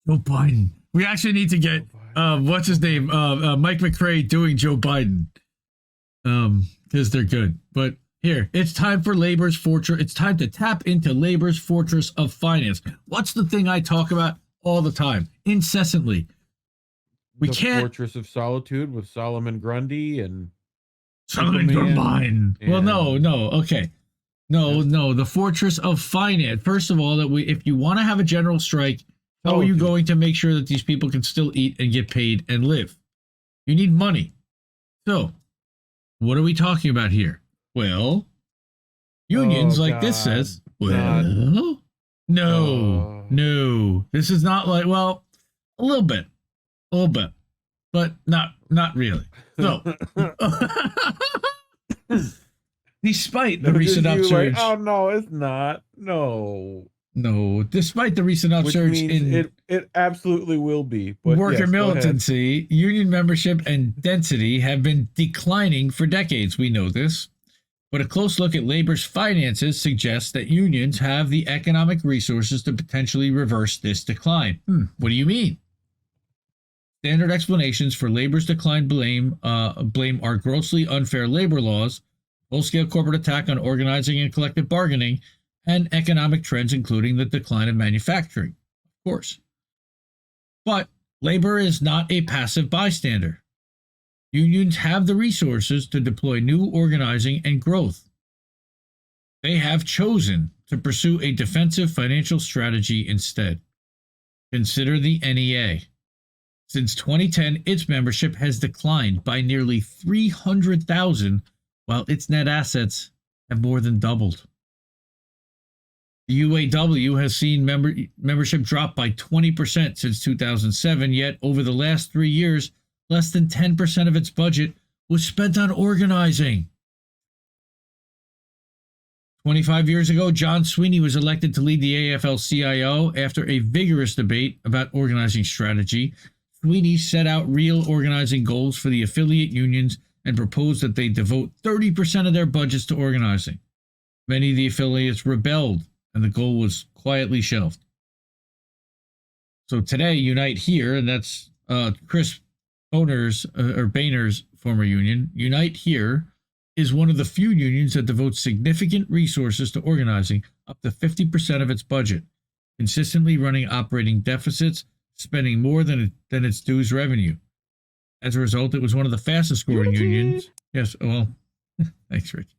Joe Biden. We actually need to get what's his name? Mike McRae doing Joe Biden. Because they're good. But here, it's time for labor's fortress. It's time to tap into labor's fortress of finance. What's the thing I talk about all the time, incessantly? We can't. Fortress of Solitude with Solomon Grundy and Solomon Grundy. Well, no. Okay. No. The fortress of finance. First of all, if you want to have a general strike, how are you going to make sure that these people can still eat and get paid and live? You need money. So, what are we talking about here? Well, unions this says. Well, no. This is not like, well, a little bit, but not really. So, despite the recent upsurge. Oh no, it's not. No, despite the recent upsurge in it absolutely will be. But worker militancy, union membership and density have been declining for decades. We know this. But a close look at labor's finances suggests that unions have the economic resources to potentially reverse this decline. What do you mean? Standard explanations for labor's decline blame are grossly unfair labor laws, full-scale corporate attack on organizing and collective bargaining, and economic trends, including the decline of manufacturing, of course. But labor is not a passive bystander. Unions have the resources to deploy new organizing and growth. They have chosen to pursue a defensive financial strategy instead. Consider the NEA. Since 2010, its membership has declined by nearly 300,000, while its net assets have more than doubled. The UAW has seen membership drop by 20% since 2007, yet over the last 3 years, less than 10% of its budget was spent on organizing. 25 years ago, John Sweeney was elected to lead the AFL-CIO after a vigorous debate about organizing strategy. Sweeney set out real organizing goals for the affiliate unions and proposed that they devote 30% of their budgets to organizing. Many of the affiliates rebelled, and the goal was quietly shelved. So today, Unite Here, and that's Chris Boehner's former union, Unite Here is one of the few unions that devotes significant resources to organizing, up to 50% of its budget, consistently running operating deficits, spending more than its dues revenue. As a result, it was one of the fastest growing unions. Yes, well, thanks, Rich.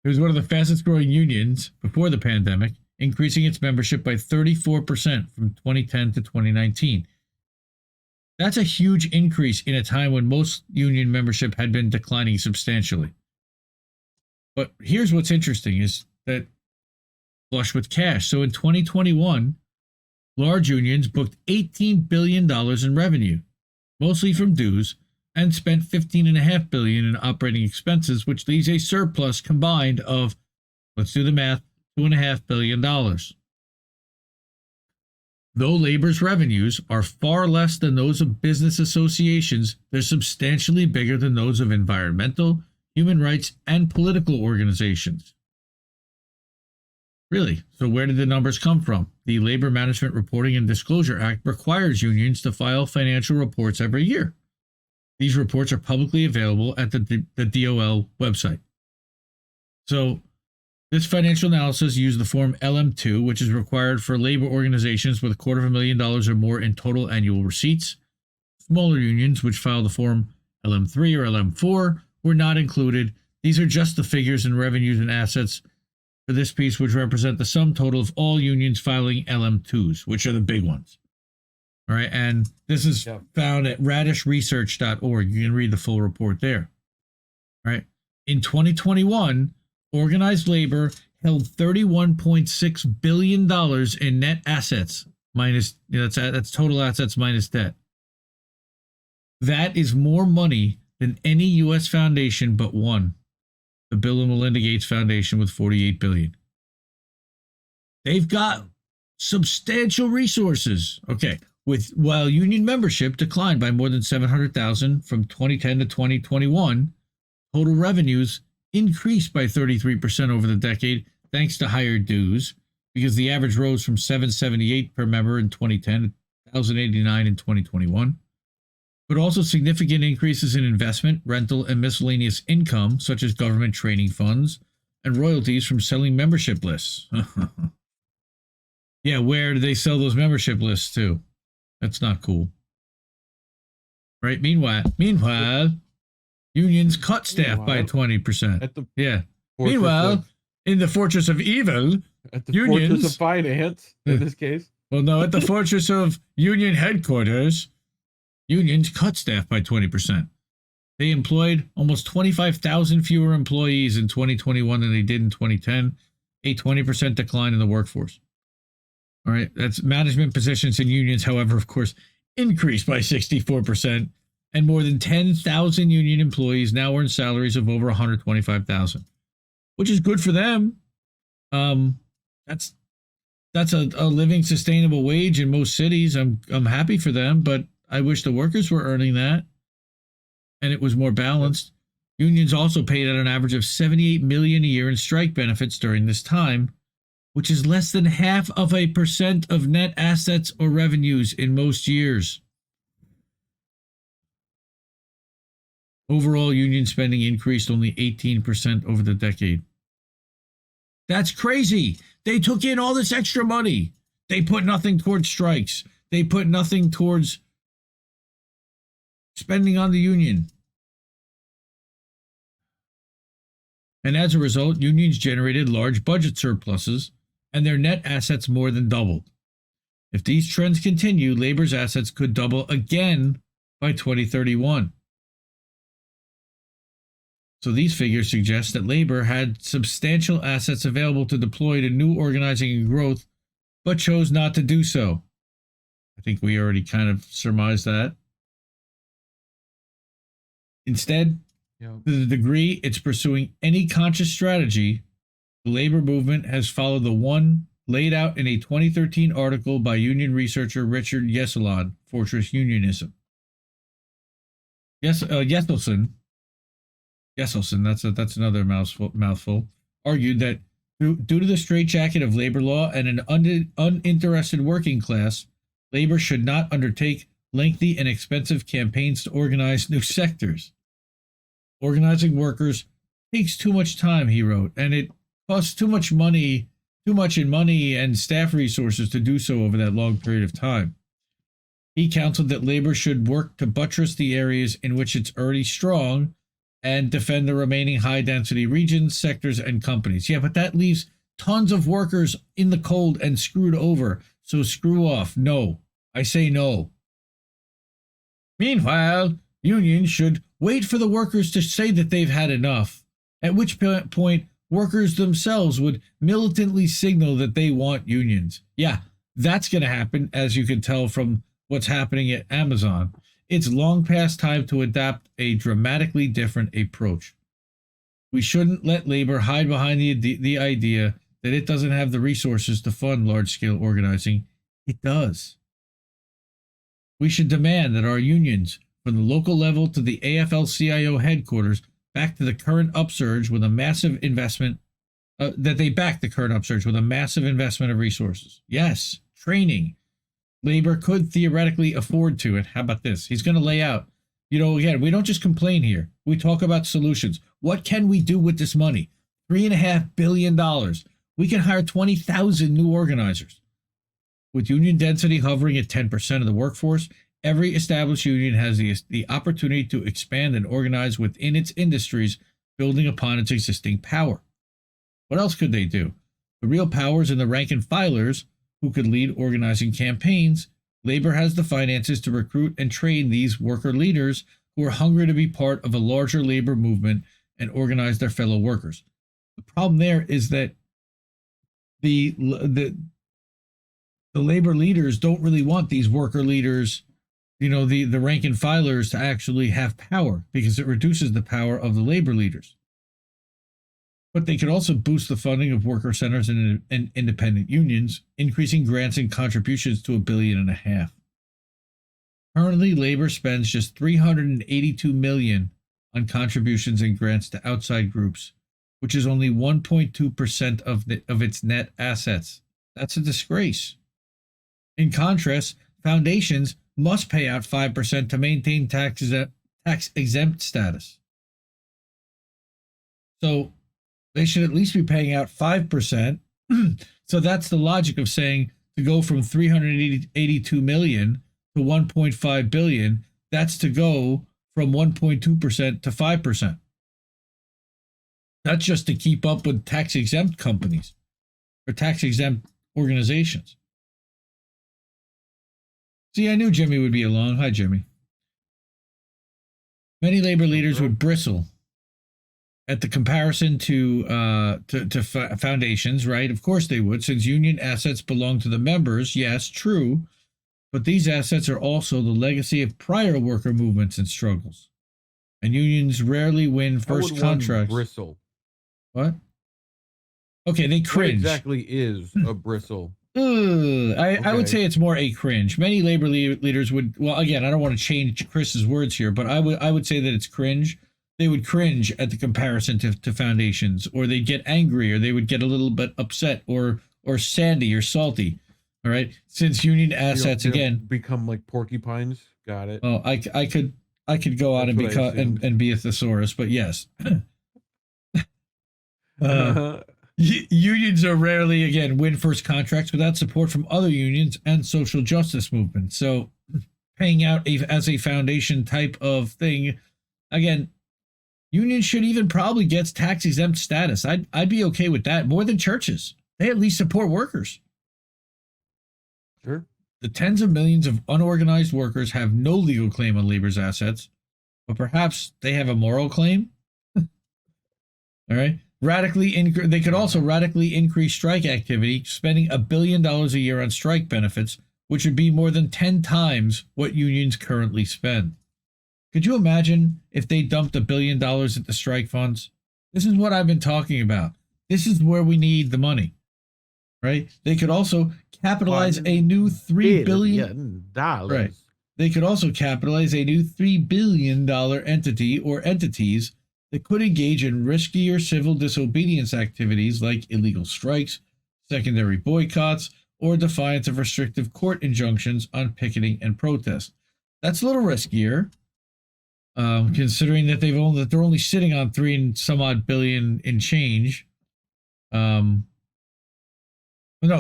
It was one of the fastest growing unions before the pandemic, increasing its membership by 34% from 2010 to 2019. That's a huge increase in a time when most union membership had been declining substantially. But here's what's interesting is that flush with cash. So in 2021, large unions booked $18 billion in revenue, mostly from dues, and spent $15.5 billion in operating expenses, which leaves a surplus combined of, let's do the math, $2.5 billion. Though labor's revenues are far less than those of business associations, they're substantially bigger than those of environmental, human rights, and political organizations. Really? So where did the numbers come from? The Labor Management Reporting and Disclosure Act requires unions to file financial reports every year. These reports are publicly available at the DOL website. So this financial analysis used the form LM2, which is required for labor organizations with $250,000 or more in total annual receipts. Smaller unions, which filed the form LM3 or LM4, were not included. These are just the figures and revenues and assets for this piece, which represent the sum total of all unions filing LM2s, which are the big ones. All right, and this is found at radishresearch.org. You can read the full report there. All right, in 2021, organized labor held $31.6 billion in net assets, minus, that's total assets minus debt. That is more money than any U.S. foundation but one, the Bill and Melinda Gates Foundation, with $48 billion. They've got substantial resources. Okay, while union membership declined by more than 700,000 from 2010 to 2021, total revenues increased by 33% over the decade thanks to higher dues, because the average rose from $778 per member in 2010 to 1,089 in 2021, but also significant increases in investment, rental, and miscellaneous income, such as government training funds and royalties from selling membership lists. Yeah, where do they sell those membership lists to? That's not cool. Right? Meanwhile, unions cut staff by 20%. Meanwhile, in the Fortress of Evil, at the unions, Fortress of Finance, in this case. Well, no, at the Fortress of Union headquarters, unions cut staff by 20%. They employed almost 25,000 fewer employees in 2021 than they did in 2010, a 20% decline in the workforce. All right, that's management positions in unions, however, of course, increased by 64%, and more than 10,000 union employees now earn salaries of over 125,000, which is good for them. That's a living sustainable wage in most cities. I'm happy for them, but I wish the workers were earning that and it was more balanced. Unions also paid out an average of $78 million a year in strike benefits during this time, which is less than 0.5% of net assets or revenues in most years. Overall, union spending increased only 18% over the decade. That's crazy. They took in all this extra money. They put nothing towards strikes. They put nothing towards spending on the union. And as a result, unions generated large budget surpluses, and their net assets more than doubled. If these trends continue, labor's assets could double again by 2031. So these figures suggest that labor had substantial assets available to deploy to new organizing and growth, but chose not to do so. I think we already kind of surmised that. Instead, to the degree it's pursuing any conscious strategy, the labor movement has followed the one laid out in a 2013 article by union researcher Richard Yeselon, Fortress Unionism. Yeselson, that's another mouthful, argued that due to the straitjacket of labor law and an uninterested working class, labor should not undertake lengthy and expensive campaigns to organize new sectors. Organizing workers takes too much time, he wrote, and it costs too much in money and staff resources to do so over that long period of time. He counseled that labor should work to buttress the areas in which it's already strong and defend the remaining high-density regions, sectors, and companies. Yeah, but that leaves tons of workers in the cold and screwed over, so screw off. No. I say no. Meanwhile, unions should wait for the workers to say that they've had enough, at which point workers themselves would militantly signal that they want unions. Yeah, that's going to happen, as you can tell from what's happening at Amazon. It's long past time to adopt a dramatically different approach. We shouldn't let labor hide behind the idea that it doesn't have the resources to fund large-scale organizing. It does. We should demand that our unions, from the local level to the AFL-CIO headquarters, back to the current upsurge with a massive investment, that they back the current upsurge with a massive investment of resources. Yes, training. Labor could theoretically afford to it. How about this? He's going to lay out, again, we don't just complain here. We talk about solutions. What can we do with this money? $3.5 billion. We can hire 20,000 new organizers. With union density hovering at 10% of the workforce, every established union has the opportunity to expand and organize within its industries, building upon its existing power. What else could they do? The real power is in the rank and filers, who could lead organizing campaigns. Labor has the finances to recruit and train these worker leaders who are hungry to be part of a larger labor movement and organize their fellow workers. The problem there is that the labor leaders don't really want these worker leaders, the rank and filers, to actually have power, because it reduces the power of the labor leaders. But they could also boost the funding of worker centers and independent unions, increasing grants and contributions to $1.5 billion. Currently, labor spends just $382 million on contributions and grants to outside groups, which is only 1.2% of its net assets. That's a disgrace. In contrast, foundations must pay out 5% to maintain tax exempt status. So they should at least be paying out 5%. So that's the logic of saying to go from 382 million to 1.5 billion, that's to go from 1.2% to 5%. That's just to keep up with tax exempt companies or tax exempt organizations. See, I knew Jimmy would be along. Hi, Jimmy. Many labor leaders would bristle at the comparison to foundations, right? Of course they would, since union assets belong to the members. Yes, true. But these assets are also the legacy of prior worker movements and struggles. And unions rarely win first contracts. Bristle. What? Okay, they cringe. What exactly is a bristle? I would say it's more a cringe. Many labor leaders would, well, again, I don't want to change Chris's words here, but I would say that it's cringe. They would cringe at the comparison to foundations, or they'd get angry, or they would get a little bit upset, or sandy or salty. All right, since union assets again become like porcupines. Got it. Oh, I could go out and become and be a thesaurus, but yes. Unions are rarely, again, win first contracts without support from other unions and social justice movements. So paying out as a foundation type of thing, again, unions should even probably get tax exempt status. I'd be okay with that more than churches. They at least support workers. Sure. The tens of millions of unorganized workers have no legal claim on labor's assets, but perhaps they have a moral claim. All right. They could also radically increase strike activity, spending $1 billion a year on strike benefits, which would be more than 10 times what unions currently spend. Could you imagine if they dumped $1 billion into strike funds? This is what I've been talking about. This is where we need the money, right? They could also capitalize a new $3 billion. Right. They could also capitalize a new $3 billion entity or entities that could engage in riskier civil disobedience activities like illegal strikes, secondary boycotts, or defiance of restrictive court injunctions on picketing and protest. That's a little riskier, considering that they're only sitting on 3 and some odd billion in change. No,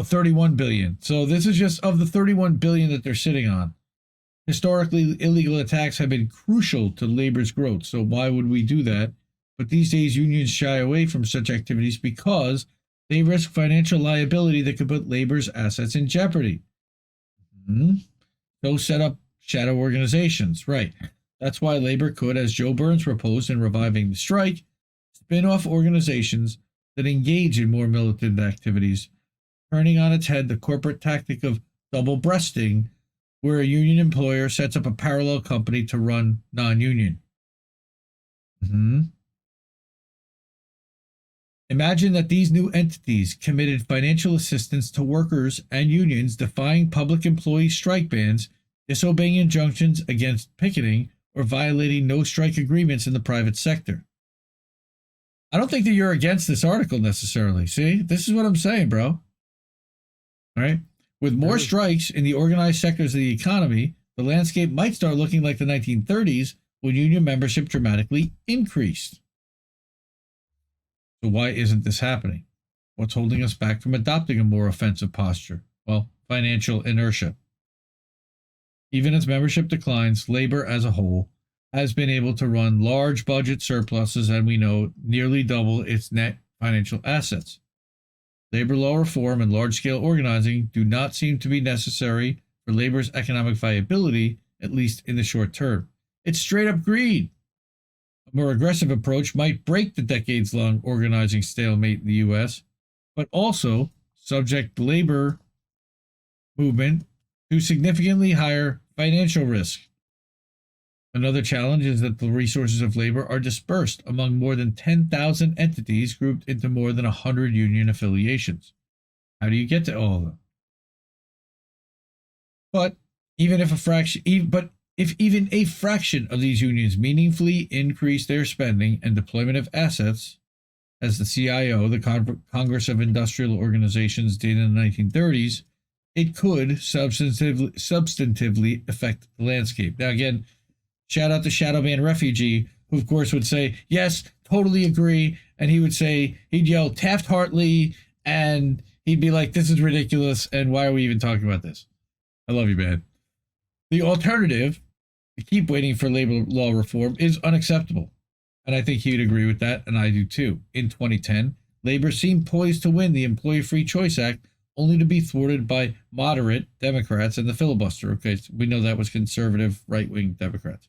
31 billion. So this is just of the 31 billion that they're sitting on. Historically, illegal attacks have been crucial to labor's growth, so why would we do that? But these days, unions shy away from such activities because they risk financial liability that could put labor's assets in jeopardy. So set up shadow organizations, right? That's why labor could, as Joe Burns proposed in Reviving the Strike, spin off organizations that engage in more militant activities, turning on its head the corporate tactic of double-breasting, where a union employer sets up a parallel company to run non-union. Imagine that these new entities committed financial assistance to workers and unions defying public employee strike bans, disobeying injunctions against picketing, or violating no-strike agreements in the private sector. I don't think that you're against this article necessarily. See, this is what I'm saying, bro. All right? With more strikes in the organized sectors of the economy, the landscape might start looking like the 1930s when union membership dramatically increased. So why isn't this happening? What's holding us back from adopting a more offensive posture? Well, financial inertia. Even as membership declines, labor as a whole has been able to run large budget surpluses and we know nearly double its net financial assets. Labor law reform and large-scale organizing do not seem to be necessary for labor's economic viability, at least in the short term. It's straight-up greed. A more aggressive approach might break the decades-long organizing stalemate in the U.S., but also subject the labor movement to significantly higher financial risk. Another challenge is that the resources of labor are dispersed among more than 10,000 entities grouped into more than 100 union affiliations. How do you get to all of them? But even if even a fraction of these unions meaningfully increase their spending and deployment of assets, as the CIO, the Congress of Industrial Organizations, did in the 1930s, it could substantively affect the landscape. Now, again, shout out to Shadowban Refugee, who, of course, would say, yes, totally agree. And he would say, he'd yell Taft-Hartley, and he'd be like, this is ridiculous, and why are we even talking about this? I love you, man. The alternative, to keep waiting for labor law reform, is unacceptable. And I think he'd agree with that, and I do too. In 2010, Labor seemed poised to win the Employee Free Choice Act, only to be thwarted by moderate Democrats and the filibuster. Okay, so we know that was conservative, right-wing Democrats.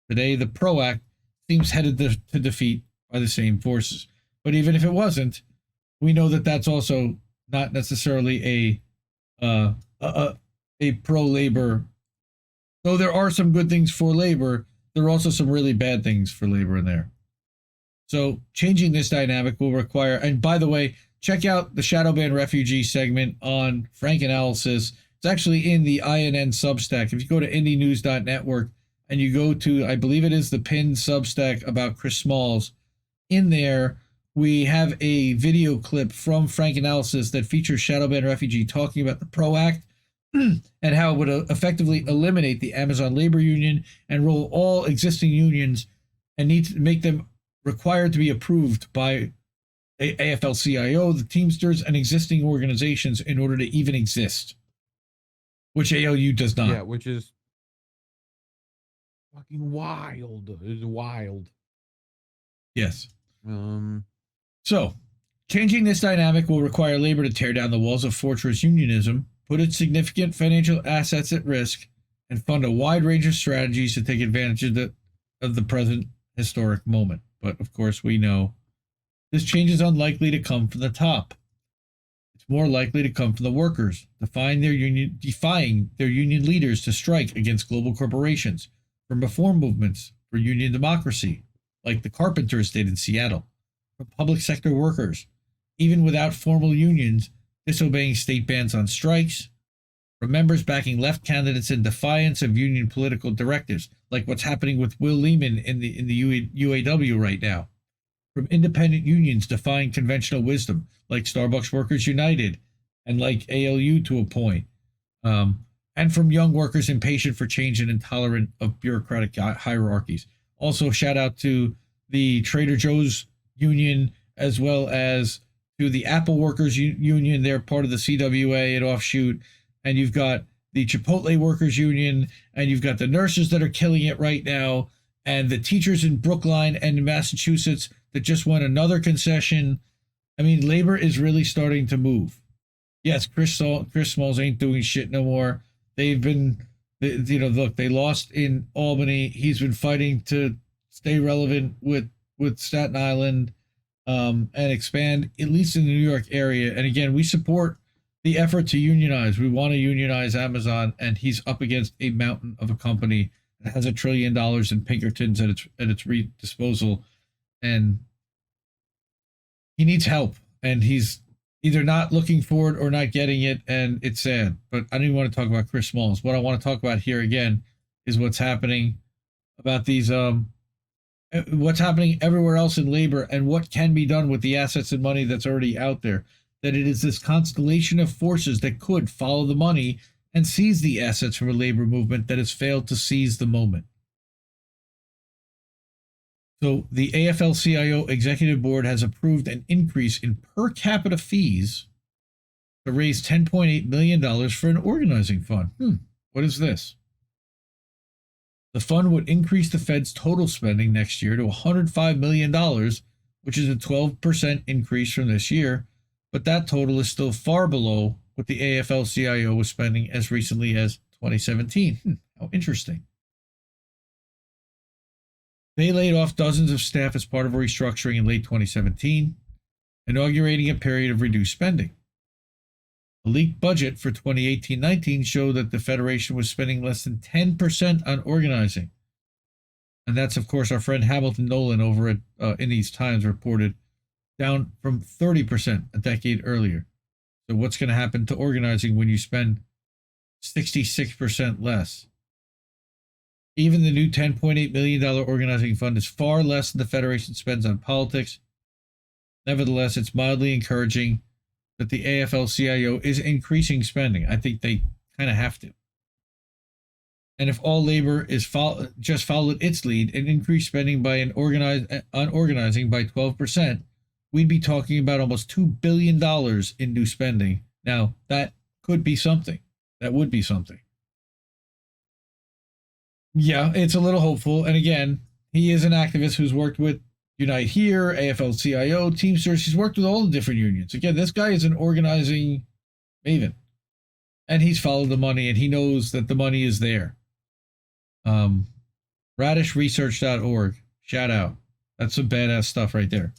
Today, the PRO Act seems headed to defeat by the same forces. But even if it wasn't, we know that that's also not necessarily a pro-labor. Though there are some good things for labor, there are also some really bad things for labor in there. So changing this dynamic will require, and by the way, check out the Shadowban Refugee segment on Frank Analysis. It's actually in the INN Substack. If you go to indienews.network and you go to, I believe it is the pinned Substack about Chris Smalls, in there we have a video clip from Frank Analysis that features Shadowban Refugee talking about the PRO Act and how it would effectively eliminate the Amazon labor union and roll all existing unions and need to make them required to be approved by AFL-CIO, the Teamsters, and existing organizations in order to even exist, which ALU does not. Yeah, which is fucking wild. It's wild. Yes. So, changing this dynamic will require labor to tear down the walls of fortress unionism, put its significant financial assets at risk, and fund a wide range of strategies to take advantage of the present historic moment. But, of course, we know this change is unlikely to come from the top. It's more likely to come from the workers, defying their union leaders to strike against global corporations, from reform movements for union democracy, like the carpenters did in Seattle, from public sector workers, even without formal unions, disobeying state bans on strikes, from members backing left candidates in defiance of union political directives, like what's happening with Will Lehman in the UAW right now, from independent unions defying conventional wisdom, like Starbucks Workers United and like ALU to a point, and from young workers impatient for change and intolerant of bureaucratic hierarchies. Also, shout out to the Trader Joe's union as well as to the Apple Workers Union. They're part of the CWA, an offshoot. And you've got the Chipotle Workers Union, and you've got the nurses that are killing it right now, and the teachers in Brookline and in Massachusetts that just won another concession. I mean, labor is really starting to move. Yes, Chris Smalls ain't doing shit no more. They've been, look, they lost in Albany. He's been fighting to stay relevant with Staten Island and expand, at least in the New York area. And again, we support the effort to unionize. We want to unionize Amazon, and he's up against a mountain of a company that has $1 trillion in Pinkertons at its disposal, and he needs help, and he's either not looking for it or not getting it, and it's sad. But I don't even want to talk about Chris Smalls. What I want to talk about here again is what's happening about these what's happening everywhere else in labor and what can be done with the assets and money that's already out there. That it is this constellation of forces that could follow the money and seize the assets from a labor movement that has failed to seize the moment. So the AFL-CIO Executive Board has approved an increase in per capita fees to raise $10.8 million for an organizing fund. What is this? The fund would increase the Fed's total spending next year to $105 million, which is a 12% increase from this year. But that total is still far below what the AFL-CIO was spending as recently as 2017. How interesting. They laid off dozens of staff as part of a restructuring in late 2017, inaugurating a period of reduced spending. A leaked budget for 2018-19 showed that the Federation was spending less than 10% on organizing. And that's, of course, our friend Hamilton Nolan over at In These Times reported, down from 30% a decade earlier. So what's going to happen to organizing when you spend 66% less? Even the new $10.8 million organizing fund is far less than the Federation spends on politics. Nevertheless, it's mildly encouraging that the AFL-CIO is increasing spending. I think they kind of have to. And if all labor is just followed its lead and increased spending by unorganizing by 12%, we'd be talking about almost $2 billion in new spending. Now, that could be something. That would be something. Yeah, it's a little hopeful. And again, he is an activist who's worked with Unite Here, AFL-CIO, Teamsters. He's worked with all the different unions. Again, this guy is an organizing maven. And he's followed the money, and he knows that the money is there. Radishresearch.org. Shout out. That's some badass stuff right there.